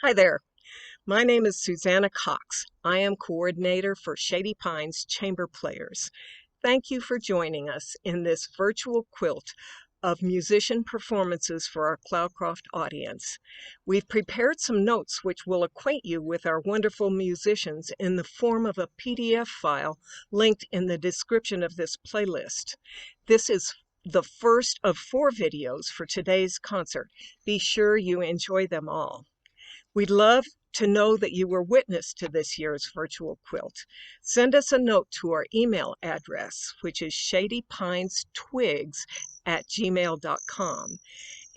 Hi there. My name is Susanna Cox. I am coordinator for Shady Pines Chamber Players. Thank you for joining us in this virtual quilt of musician performances for our Cloudcroft audience. We've prepared some notes which will acquaint you with our wonderful musicians in the form of a PDF file linked in the description of this playlist. This is the first of 4 videos for today's concert. Be sure you enjoy them all. We'd love to know that you were witness to this year's virtual quilt. Send us a note to our email address, which is shadypinestwigs@gmail.com.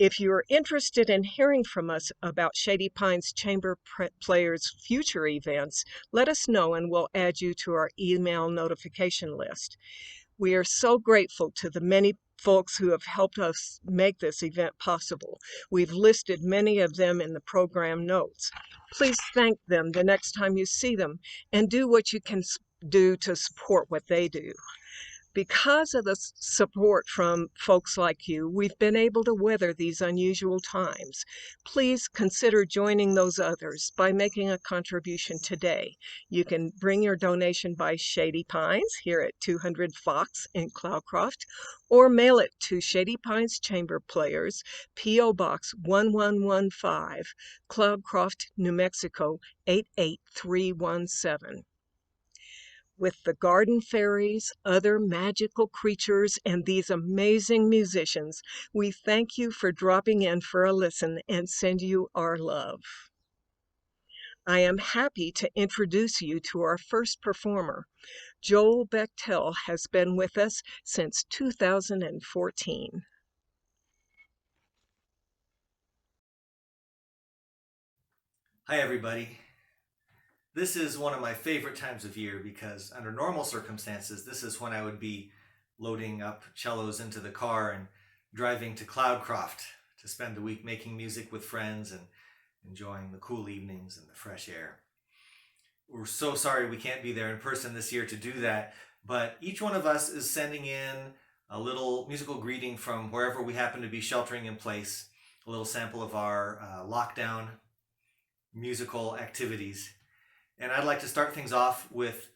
If you're interested in hearing from us about Shady Pines Chamber Players' future events, let us know and we'll add you to our email notification list. We are so grateful to the many folks who have helped us make this event possible. We've listed many of them in the program notes. Please thank them the next time you see them and do what you can do to support what they do. Because of the support from folks like you, we've been able to weather these unusual times. Please consider joining those others by making a contribution today. You can bring your donation by Shady Pines here at 200 Fox in Cloudcroft, or mail it to Shady Pines Chamber Players, P.O. Box 1115, Cloudcroft, New Mexico 88317. With the garden fairies, other magical creatures, and these amazing musicians, we thank you for dropping in for a listen and send you our love. I am happy to introduce you to our first performer. Joel Becktell has been with us since 2014. Hi everybody. This is one of my favorite times of year because under normal circumstances, this is when I would be loading up cellos into the car and driving to Cloudcroft to spend the week making music with friends and enjoying the cool evenings and the fresh air. We're so sorry we can't be there in person this year to do that, but each one of us is sending in a little musical greeting from wherever we happen to be sheltering in place, a little sample of our lockdown musical activities. And I'd like to start things off with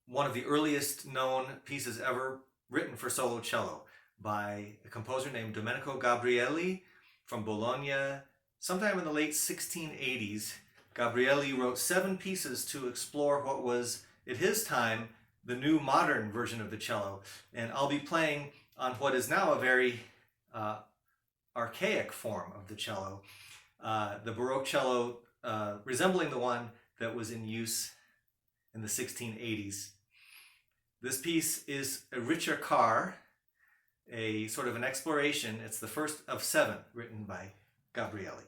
one of the earliest known pieces ever written for solo cello by a composer named Domenico Gabrielli from Bologna. Sometime in the late 1680s, Gabrielli wrote 7 pieces to explore what was, at his time, the new modern version of the cello. And I'll be playing on what is now a very archaic form of the cello, the Baroque cello, resembling the one that was in use in the 1680s. This piece is a Ricercar, a sort of an exploration. It's the first of 7 written by Gabrielli.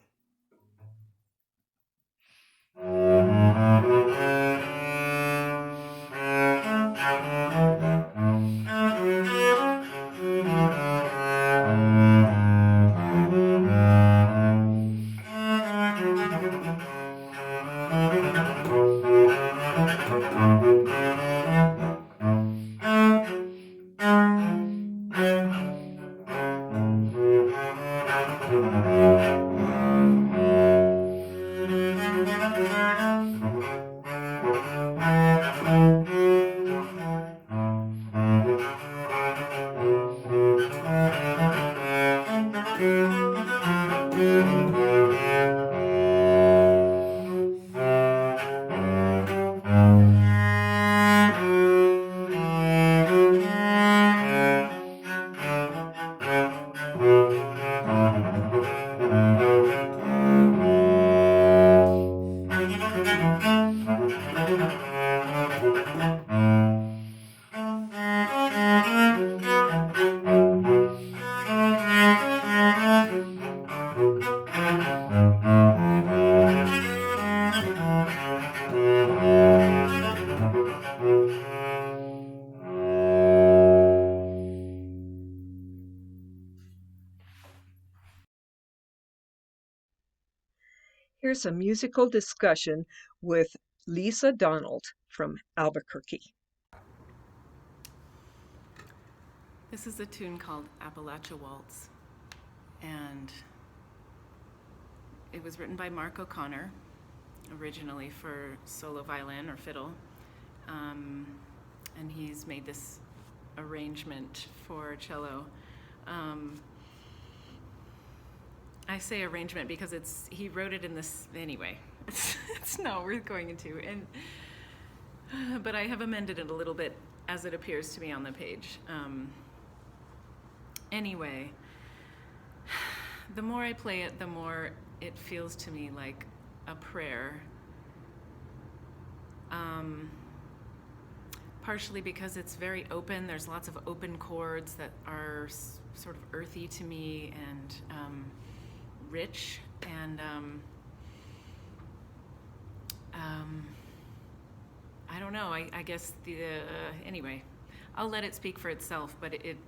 Here's a musical discussion with Lisa Donald from Albuquerque. This is a tune called Appalachia Waltz, and it was written by Mark O'Connor, originally for solo violin or fiddle, and he's made this arrangement for cello. I say arrangement because he wrote it in this anyway. It's not worth going into, but I have amended it a little bit as it appears to me on the page. Anyway, the more I play it, the more it feels to me like a prayer. Partially because it's very open. There's lots of open chords that are sort of earthy to me and rich, and I don't know. I guess anyway, I'll let it speak for itself. But it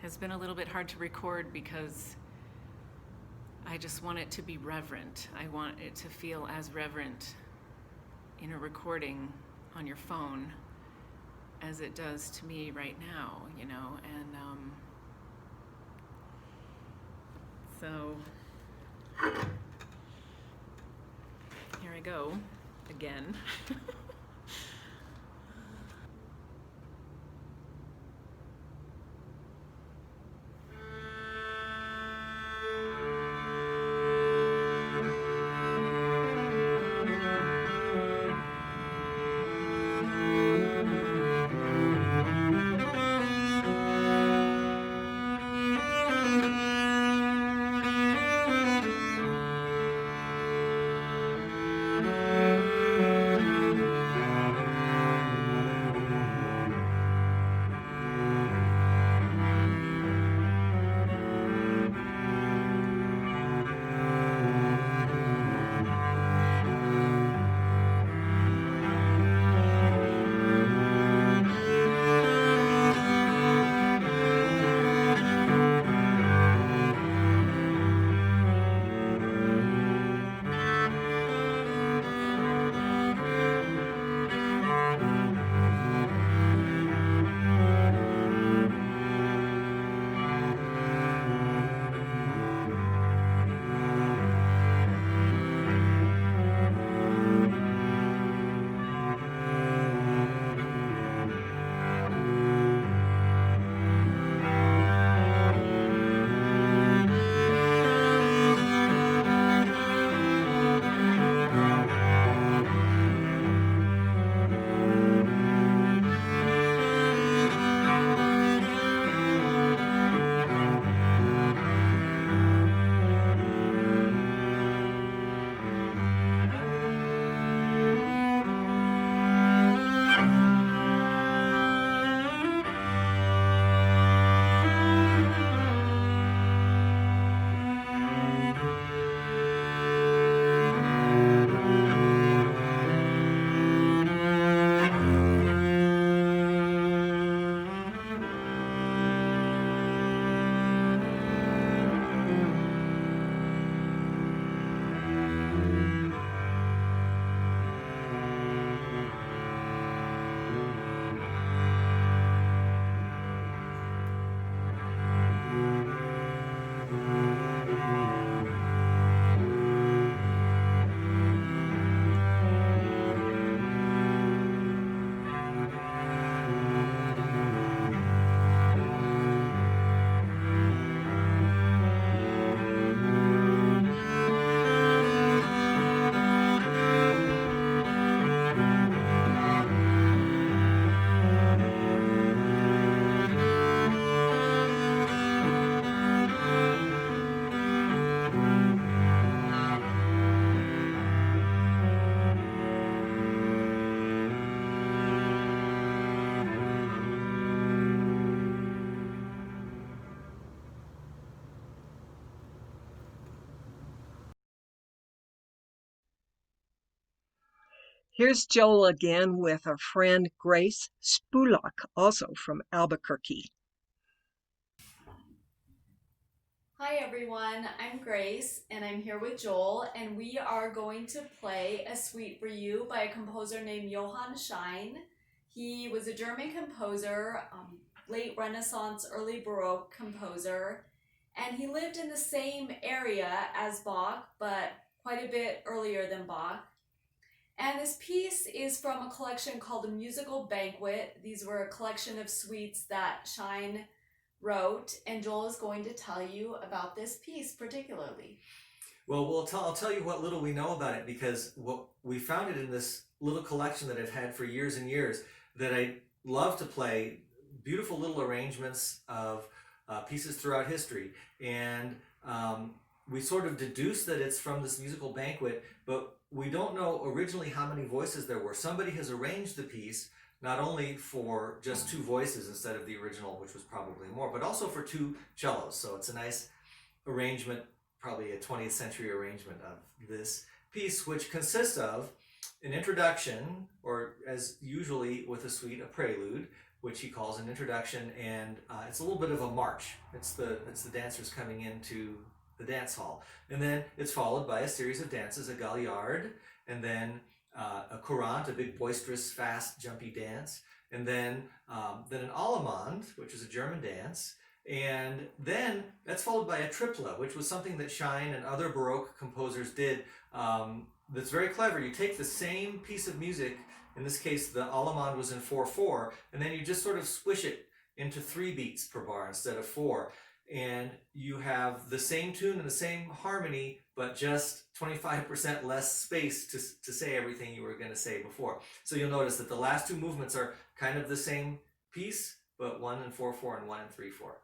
has been a little bit hard to record because I just want it to be reverent. I want it to feel as reverent in a recording on your phone as it does to me right now, you know, and so here I go again. Here's Joel again with our friend Grace Spulak, also from Albuquerque. Hi everyone, I'm Grace and I'm here with Joel, and we are going to play a suite for you by a composer named Johann Schein. He was a German composer, late Renaissance, early Baroque composer, And he lived in the same area as Bach, but quite a bit earlier than Bach. And this piece is from a collection called The Musical Banquet. These were a collection of suites that Schein wrote, and Joel is going to tell you about this piece particularly. Well, I'll tell you what little we know about it, because we found it in this little collection that I've had for years and years that I love to play, beautiful little arrangements of pieces throughout history. And we sort of deduced that it's from this musical banquet, but we don't know originally how many voices there were. Somebody has arranged the piece not only for just 2 voices instead of the original, which was probably more, but also for 2 cellos. So it's a nice arrangement, probably a 20th century arrangement of this piece, which consists of an introduction, or as usually with a suite, a prelude, which he calls an introduction, and it's a little bit of a march. It's the dancers coming into the dance hall, and then it's followed by a series of dances, a galliard, and then a courant, a big boisterous, fast, jumpy dance, and then an allemande, which is a German dance, and then that's followed by a triplet, which was something that Schein and other Baroque composers did. That's very clever. You take the same piece of music, in this case the allemande was in 4/4, and then you just sort of squish it into 3 beats per bar instead of 4. And you have the same tune and the same harmony, but just 25% less space to say everything you were going to say before. So you'll notice that the last 2 movements are kind of the same piece, but 1 in 4/4 and 1 in 3/4.